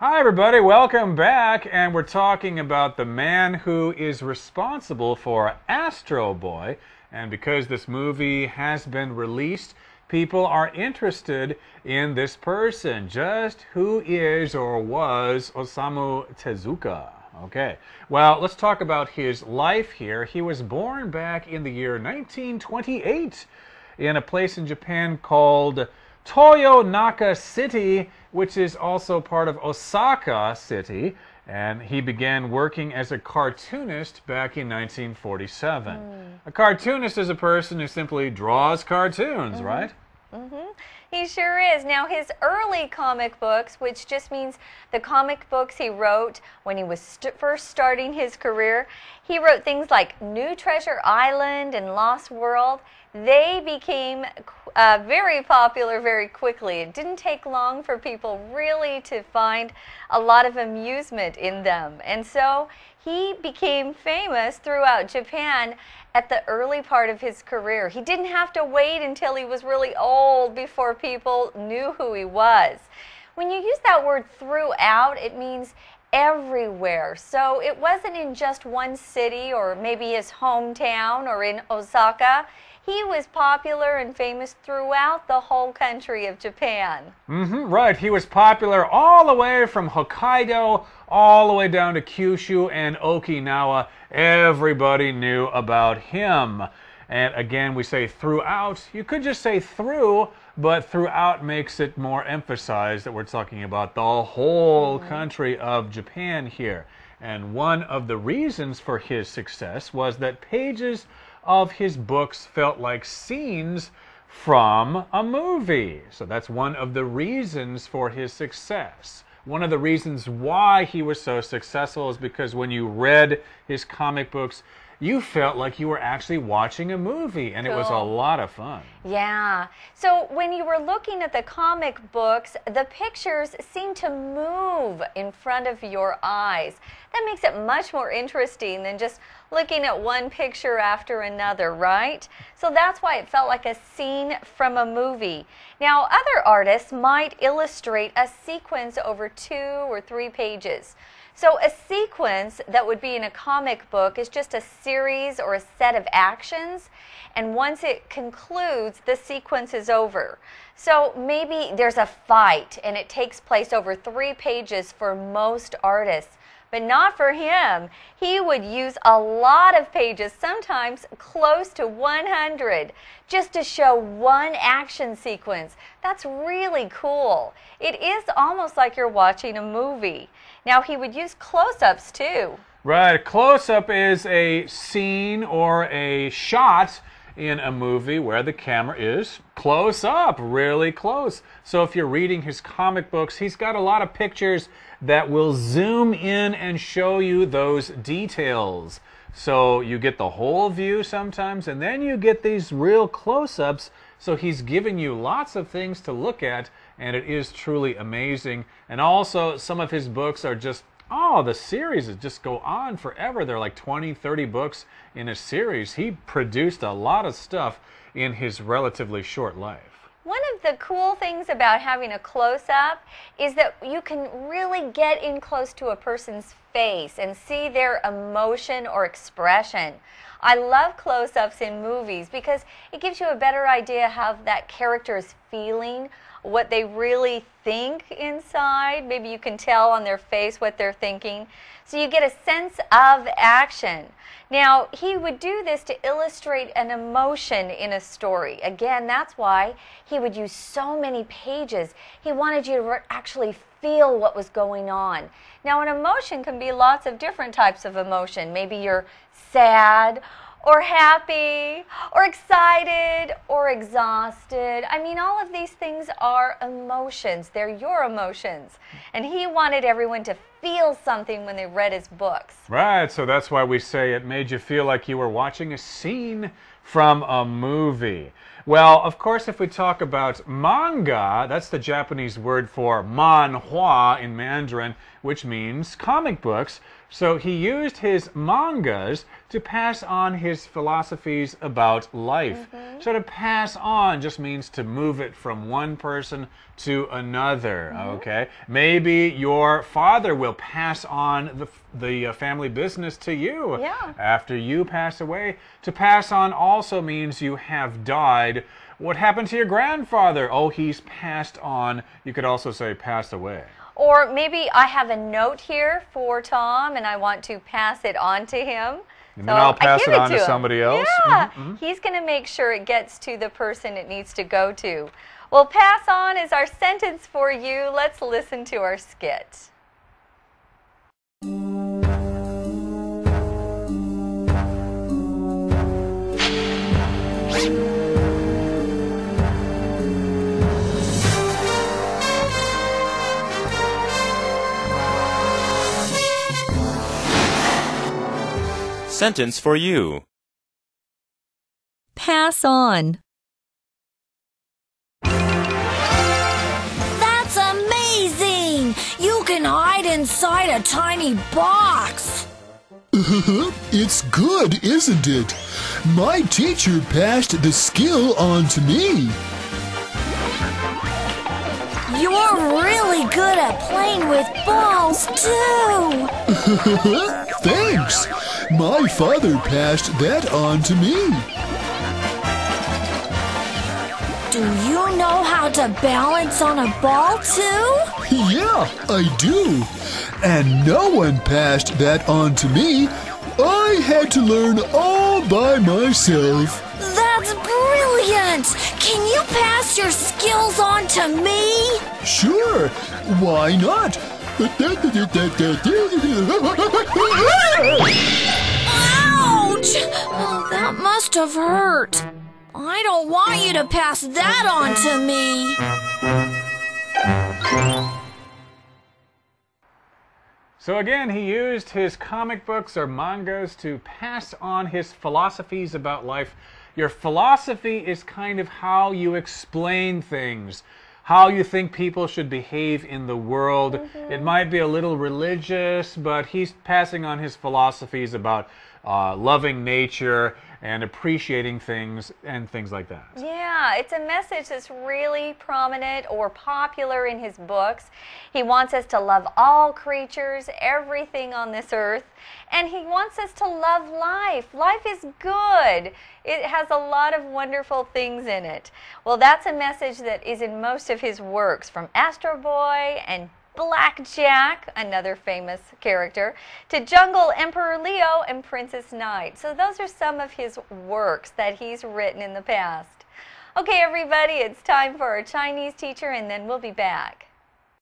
Hi everybody, welcome back, and we're talking about the man who is responsible for Astro Boy. And because this movie has been released, people are interested in this person. Just who is or was Osamu Tezuka? Okay, well, let's talk about his life here. He was born back in the year 1928 in a place in Japan called Toyonaka City, which is also part of Osaka City, and he began working as a cartoonist back in 1947. A cartoonist is a person who simply draws cartoons, right? He sure is. Now, his early comic books, which just means the comic books he wrote when he was first starting his career, he wrote things like New Treasure Island and Lost World. They became very popular very quickly. It didn't take long for people really to find a lot of amusement in them. And so he became famous throughout Japan at the early part of his career. He didn't have to wait until he was really old before people knew who he was. When you use that word throughout, it means everywhere. So it wasn't in just one city or maybe his hometown or in Osaka. He was popular and famous throughout the whole country of Japan. Right. He was popular all the way from Hokkaido all the way down to Kyushu and Okinawa. Everybody knew about him. And again, we say throughout. You could just say through, but throughout makes it more emphasized that we're talking about the whole country of Japan here. And one of the reasons for his success was that pages of his books felt like scenes from a movie. So that's one of the reasons for his success. One of the reasons why he was so successful is because when you read his comic books, you felt like you were actually watching a movie, and it was a lot of fun. Yeah. So when you were looking at the comic books, the pictures seemed to move in front of your eyes. That makes it much more interesting than just looking at one picture after another, right? So that's why it felt like a scene from a movie. Now, other artists might illustrate a sequence over 2 or 3 pages. So a sequence that would be in a comic book is just a series or a set of actions, and once it concludes, the sequence is over. So maybe there's a fight and it takes place over 3 pages for most artists, but not for him. He would use a lot of pages, sometimes close to 100, just to show one action sequence. That's really cool. It is almost like you're watching a movie. Now, he would use close-ups too. Right, a close-up is a scene or a shot in a movie where the camera is close up, really close. So if you're reading his comic books, he's got a lot of pictures that will zoom in and show you those details. So you get the whole view sometimes, and then you get these real close-ups. So he's giving you lots of things to look at, and it is truly amazing. And also, some of his books are just, the series just go on forever. They're like 20, 30 books in a series. He produced a lot of stuff in his relatively short life. One of the cool things about having a close-up is that you can really get in close to a person's face and see their emotion or expression. I love close-ups in movies because it gives you a better idea how that character is feeling, what they really think inside. Maybe you can tell on their face what they're thinking. So you get a sense of action. Now, he would do this to illustrate an emotion in a story. Again, that's why he would use so many pages. He wanted you to actually feel what was going on. Now, an emotion can be lots of different types of emotion. Maybe you're sad, or happy, or excited, or exhausted. I mean, all of these things are emotions. They're your emotions. And he wanted everyone to feel something when they read his books. Right, so that's why we say it made you feel like you were watching a scene from a movie? Well, of course, if we talk about manga, that's the Japanese word for manhwa in Mandarin, which means comic books. So he used his mangas to pass on his philosophies about life. So to pass on just means to move it from one person to another, okay? Maybe your father will pass on the family business to you after you pass away. To pass on also means you have died. What happened to your grandfather? Oh, he's passed on. You could also say passed away. Or maybe I have a note here for Tom and I want to pass it on to him. And then I'll pass it on to somebody else. Yeah, he's going to make sure it gets to the person it needs to go to. Well, pass on is our sentence for you. Let's listen to our skit. Sentence for you. Pass on. That's amazing! You can hide inside a tiny box. It's good, isn't it? My teacher passed the skill on to me. You're really good at playing with balls, too. Thanks. My father passed that on to me. Do you know how to balance on a ball, too? Yeah, I do. And no one passed that on to me. I had to learn all by myself. That's brilliant! Can you pass your skills on to me? Sure. Why not? Ouch! Oh, that must have hurt. I don't want you to pass that on to me. So again, he used his comic books or mangas to pass on his philosophies about life. Your philosophy is kind of how you explain things, how you think people should behave in the world. It might be a little religious, but he's passing on his philosophies about loving nature and appreciating things and things like that. Yeah, it's a message that's really prominent or popular in his books. He wants us to love all creatures, everything on this earth, and he wants us to love life. Life is good. It has a lot of wonderful things in it. Well, that's a message that is in most of his works, from Astro Boy and Black Jack, another famous character, to Jungle Emperor Leo and Princess Knight. So those are some of his works that he's written in the past. Okay, everybody, it's time for our Chinese teacher, and then we'll be back.